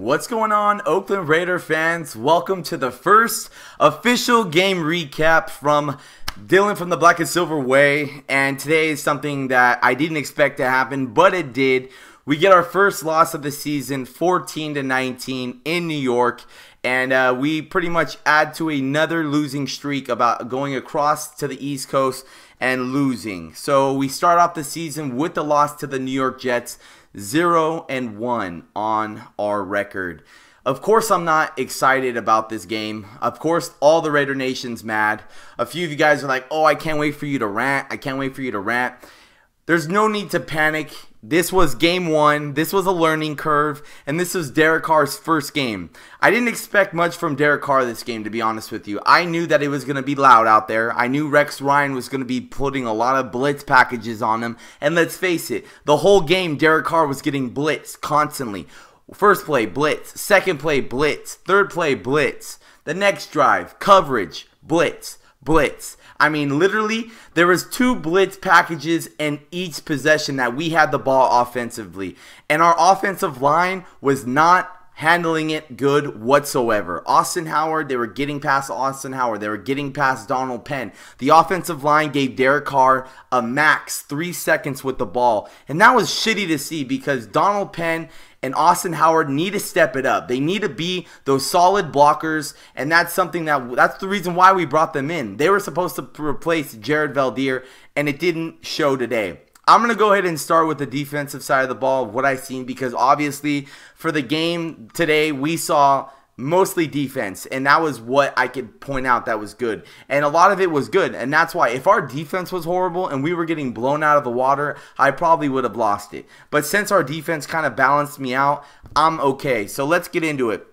What's going on, Oakland Raider fans? Welcome to the first official game recap from Dylan from the Black and Silver Way. And today is something that I didn't expect to happen, but it did. We get our first loss of the season, 14-19 in New York. And we pretty much add to another losing streak about going across to the East Coast and losing. So we start off the season with the loss to the New York Jets, 0-1 on our record. Of course, I'm not excited about this game. Of course, all the Raider Nation's mad. A few of you guys are like, oh, I can't wait for you to rant. I can't wait for you to rant. There's no need to panic. This was game one. This was a learning curve, and this was Derek Carr's first game. I didn't expect much from Derek Carr this game, to be honest with you. I knew that it was going to be loud out there. I knew Rex Ryan was going to be putting a lot of blitz packages on him, and let's face it, the whole game Derek Carr was getting blitzed constantly. First play, blitz. Second play, blitz. Third play, blitz. The next drive, coverage, blitz, blitz. I mean, literally, there was 2 blitz packages in each possession that we had the ball offensively. And our offensive line was not handling it good whatsoever. Austin Howard, they were getting past Austin Howard. They were getting past Donald Penn. The offensive line gave Derek Carr a max 3 seconds with the ball. And that was shitty to see because Donald Penn and Austin Howard need to step it up. They need to be those solid blockers, and that's something that's the reason why we brought them in. They were supposed to replace Jared Valdir, and it didn't show today. I'm going to go ahead and start with the defensive side of the ball, what I've seen, because obviously for the game today, we saw mostly defense, and that was what I could point out that was good. And a lot of it was good, and that's why if our defense was horrible and we were getting blown out of the water, I probably would have lost it. But since our defense kind of balanced me out, I'm okay. So let's get into it.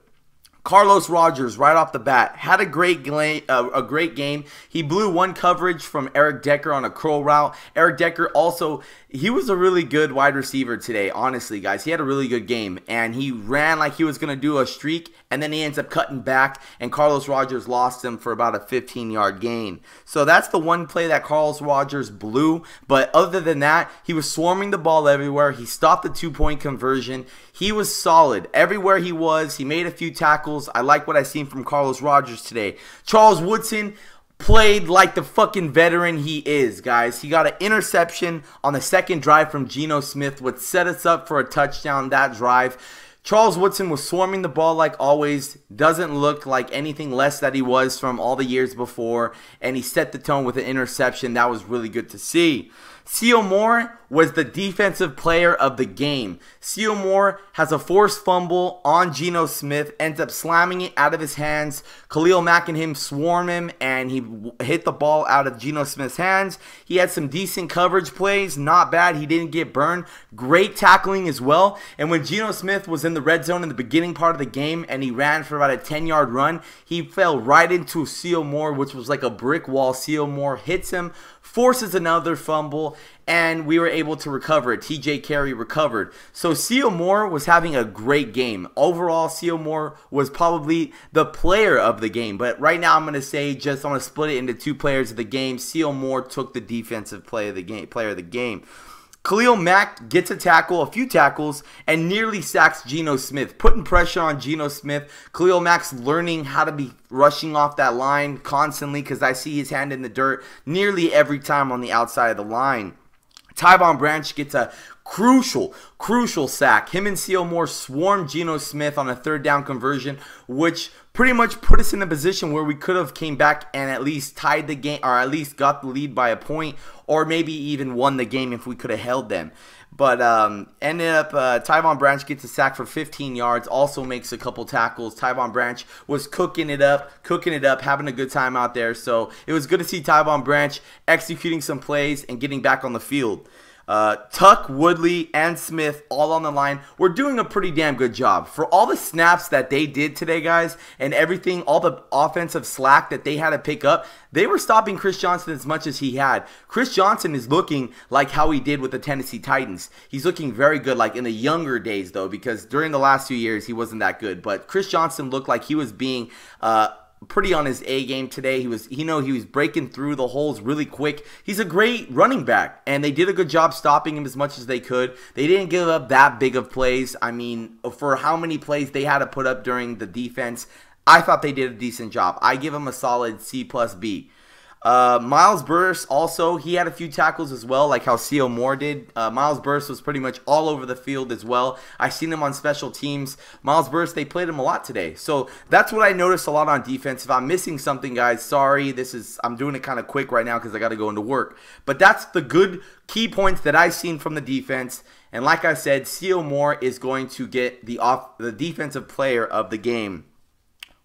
Carlos Rogers, right off the bat, had a great game. He blew one coverage from Eric Decker on a curl route. Eric Decker also, he was a really good wide receiver today, honestly, guys. He had a really good game, and he ran like he was going to do a streak, and then he ends up cutting back, and Carlos Rogers lost him for about a 15-yard gain. So that's the one play that Carlos Rogers blew, but other than that, he was swarming the ball everywhere. He stopped the 2-point conversion. He was solid. Everywhere he was, he made a few tackles. I like what I seen from Carlos Rogers today. Charles Woodson played like the fucking veteran he is, guys. He got an interception on the second drive from Geno Smith, which set us up for a touchdown that drive. Charles Woodson was swarming the ball like always. Doesn't look like anything less that he was from all the years before. And he set the tone with an interception. That was really good to see. Seal Moore was the defensive player of the game. Seal Moore has a forced fumble on Geno Smith, ends up slamming it out of his hands. Khalil Mack and him swarm him, and he hit the ball out of Geno Smith's hands. He had some decent coverage plays, not bad. He didn't get burned. Great tackling as well. And when Geno Smith was in the red zone in the beginning part of the game, and he ran for about a 10-yard run, he fell right into Seal Moore, which was like a brick wall. Seal Moore hits him, forces another fumble, and we were able to recover it. TJ Carey recovered. So Seal Moore was having a great game. Overall, Seal Moore was probably the player of the game. But right now I'm going to say I'm going to split it into 2 players of the game. Seal Moore took the defensive player of the game. Khalil Mack gets a tackle, a few tackles, and nearly sacks Geno Smith, putting pressure on Geno Smith. Khalil Mack's learning how to be rushing off that line constantly because I see his hand in the dirt nearly every time on the outside of the line. Tyvon Branch gets a crucial sack. Him and Seal Moore swarmed Geno Smith on a 3rd down conversion, which pretty much put us in a position where we could have came back and at least tied the game, or at least got the lead by a point, or maybe even won the game if we could have held them. But ended up, Tyvon Branch gets a sack for 15 yards, also makes a couple tackles. Tyvon Branch was cooking it up, having a good time out there. So it was good to see Tyvon Branch executing some plays and getting back on the field. Tuck, Woodley, and Smith all on the line. We're doing a pretty damn good job. For all the snaps that they did today, guys, and everything, all the offensive slack that they had to pick up, they were stopping Chris Johnson as much as he had. Chris Johnson is looking like how he did with the Tennessee Titans. He's looking very good, like in the younger days, though, because during the last few years, he wasn't that good. But Chris Johnson looked like he was being pretty on his A game today. He was breaking through the holes really quick. He's a great running back, and they did a good job stopping him as much as they could. They didn't give up that big of plays. I mean, for how many plays they had to put up during the defense, I thought they did a decent job. I give him a solid C plus B. Miles Burris also, he had a few tackles as well, like how C.O. Moore did. Miles Burris was pretty much all over the field as well. I seen him on special teams. Miles Burris, they played him a lot today. So that's what I noticed a lot on defense. If I'm missing something, guys, sorry. I'm doing it kind of quick right now because I got to go into work. But that's the good key points that I've seen from the defense. And like I said, C.O. Moore is going to get the defensive player of the game.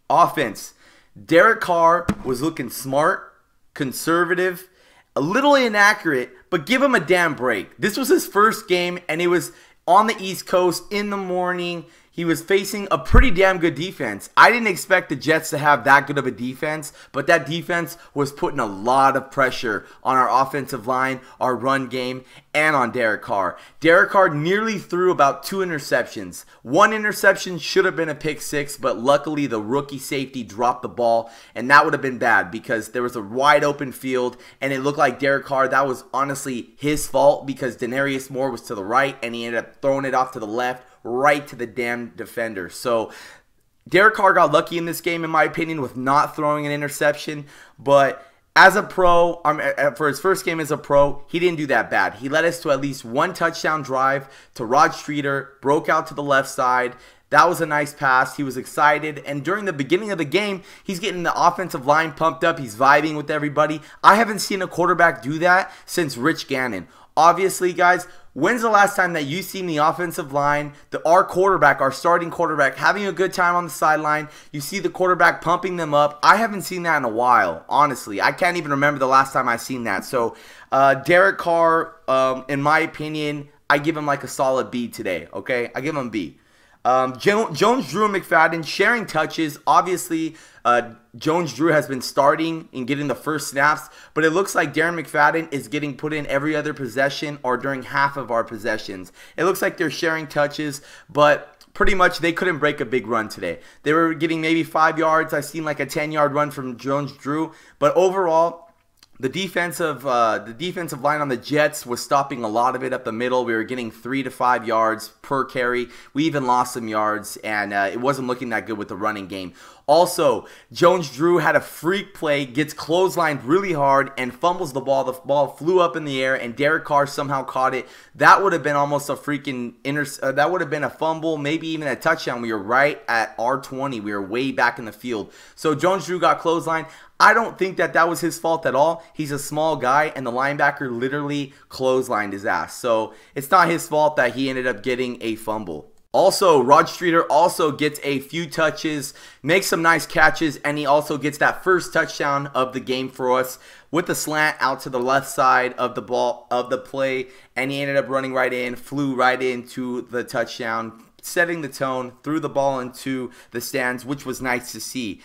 Offense. Derek Carr was looking smart, conservative, a little inaccurate, but give him a damn break. This was his first game, and it was on the East Coast in the morning. He was facing a pretty damn good defense. I didn't expect the Jets to have that good of a defense, but that defense was putting a lot of pressure on our offensive line, our run game, and on Derek Carr. Derek Carr nearly threw about 2 interceptions. One interception should have been a pick 6, but luckily the rookie safety dropped the ball, and that would have been bad because there was a wide open field, and it looked like Derek Carr, that was honestly his fault because Denarius Moore was to the right, and he ended up throwing it off to the left, right to the damn defender. So Derek Carr got lucky in this game, in my opinion, with not throwing an interception. But as a pro, for his first game as a pro, he didn't do that bad. He led us to at least 1 touchdown drive to Rod Streeter, broke out to the left side. That was a nice pass. He was excited. And during the beginning of the game, he's getting the offensive line pumped up. He's vibing with everybody. I haven't seen a quarterback do that since Rich Gannon. Obviously, guys, when's the last time that you've seen the offensive line, our quarterback, our starting quarterback, having a good time on the sideline? You see the quarterback pumping them up. I haven't seen that in a while, honestly. I can't even remember the last time I've seen that. So, Derek Carr, in my opinion, I give him like a solid B today, okay? I give him B. Jones, Drew, and McFadden sharing touches. Obviously, Jones, Drew has been starting and getting the first snaps, but it looks like Darren McFadden is getting put in every other possession or during half of our possessions. It looks like they're sharing touches, but pretty much they couldn't break a big run today. They were getting maybe 5 yards. I seen like a 10-yard run from Jones, Drew, but overall, the defensive line on the Jets was stopping a lot of it up the middle. We were getting 3 to 5 yards per carry. We even lost some yards, and it wasn't looking that good with the running game. Also, Jones Drew had a freak play, gets clotheslined really hard, and fumbles the ball. The ball flew up in the air, and Derek Carr somehow caught it. That would have been almost a freaking that would have been a fumble, maybe even a touchdown. We were right at R20. We were way back in the field. So Jones Drew got clotheslined. I don't think that was his fault at all. He's a small guy, and the linebacker literally clotheslined his ass. So it's not his fault that he ended up getting a fumble. Also, Rod Streeter also gets a few touches, makes some nice catches, and he also gets that first touchdown of the game for us with the slant out to the left side of the ball of the play, and he ended up running right in, flew right into the touchdown, setting the tone, threw the ball into the stands, which was nice to see.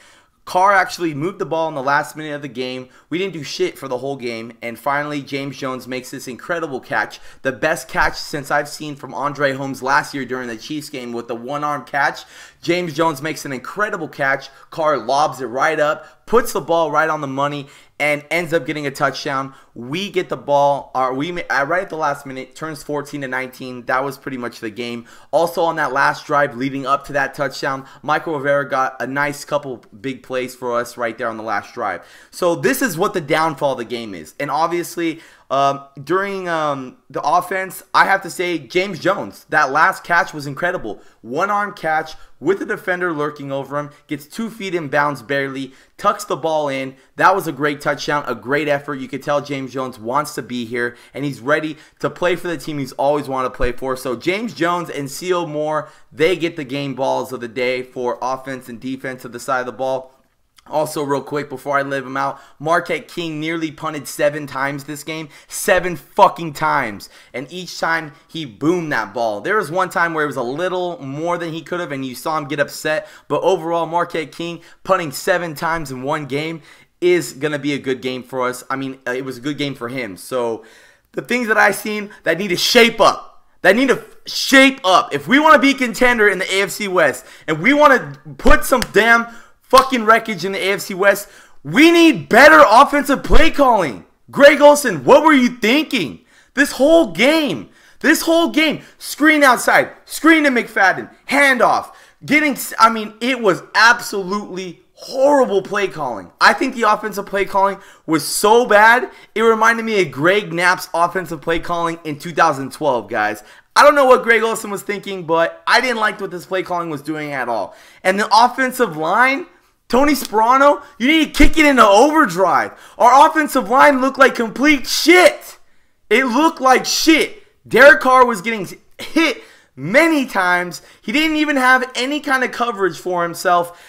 Carr actually moved the ball in the last minute of the game. We didn't do shit for the whole game. And finally, James Jones makes this incredible catch. The best catch since I've seen from Andre Holmes last year during the Chiefs game with the one-arm catch. James Jones makes an incredible catch. Carr lobs it right up, puts the ball right on the money, and ends up getting a touchdown. We get the ball, right at the last minute, turns 14-19. That was pretty much the game. Also on that last drive leading up to that touchdown, Michael Rivera got a nice couple big plays for us right there on the last drive. So this is what the downfall of the game is. And obviously, during the offense, I have to say James Jones, that last catch was incredible. One-arm catch with the defender lurking over him, gets 2 feet in bounds barely, tucks the ball in. That was a great touchdown, a great effort. You could tell James Jones wants to be here, and he's ready to play for the team he's always wanted to play for. So James Jones and C.O. Moore, they get the game balls of the day for offense and defense of the side of the ball. Also, real quick, before I leave him out, Marquette King nearly punted 7 times this game. 7 fucking times. And each time, he boomed that ball. There was one time where it was a little more than he could have, and you saw him get upset. But overall, Marquette King punting 7 times in one game is going to be a good game for us. I mean, it was a good game for him. So, the things that I've seen that need to shape up. If we want to be contender in the AFC West, and we want to put some damn fucking wreckage in the AFC West. We need better offensive play calling. Greg Olsen, what were you thinking? This whole game, screen outside, screen to McFadden, handoff, it was absolutely horrible play calling. I think the offensive play calling was so bad, it reminded me of Greg Knapp's offensive play calling in 2012, guys. I don't know what Greg Olsen was thinking, but I didn't like what this play calling was doing at all. And the offensive line, Tony Sperano, you need to kick it into overdrive. Our offensive line looked like complete shit. It looked like shit. Derek Carr was getting hit many times. He didn't even have any kind of coverage for himself.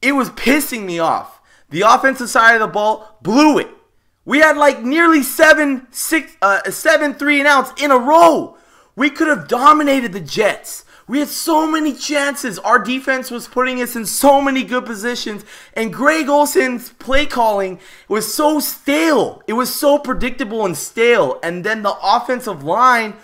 It was pissing me off. The offensive side of the ball blew it. We had like nearly 7 3-and-outs in a row. We could have dominated the Jets. We had so many chances. Our defense was putting us in so many good positions. And Greg Olsen's play calling was so stale. It was so predictable and stale. And then the offensive line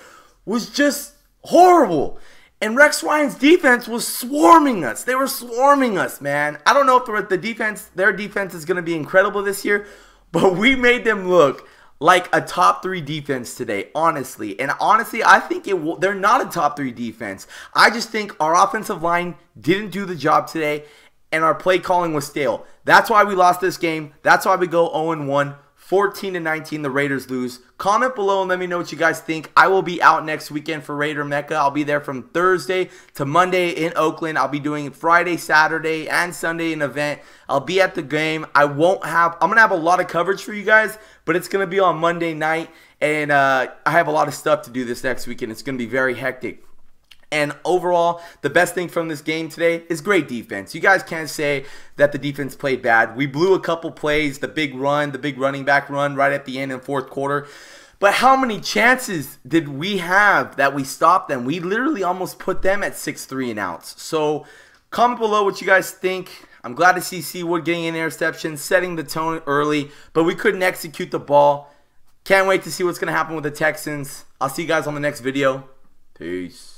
was just horrible. And Rex Ryan's defense was swarming us. They were swarming us, man. I don't know if their defense is going to be incredible this year, but we made them look like a top 3 defense today, honestly. And honestly, I think they're not a top 3 defense. I just think our offensive line didn't do the job today, and our play calling was stale. That's why we lost this game. That's why we go 0-1. 14-19, the Raiders lose. Comment below and let me know what you guys think. I will be out next weekend for Raider Mecca. I'll be there from Thursday to Monday in Oakland. I'll be doing Friday, Saturday, and Sunday an event. I'll be at the game. I'm going to have a lot of coverage for you guys, but it's going to be on Monday night, and I have a lot of stuff to do this next weekend. It's going to be very hectic. And overall, the best thing from this game today is great defense. You guys can't say that the defense played bad. We blew a couple plays, the big running back run right at the end in fourth quarter. But how many chances did we have that we stopped them? We literally almost put them at 6 3-and-outs. So comment below what you guys think. I'm glad to see Seawood getting an interception, setting the tone early, but we couldn't execute the ball. Can't wait to see what's going to happen with the Texans. I'll see you guys on the next video. Peace.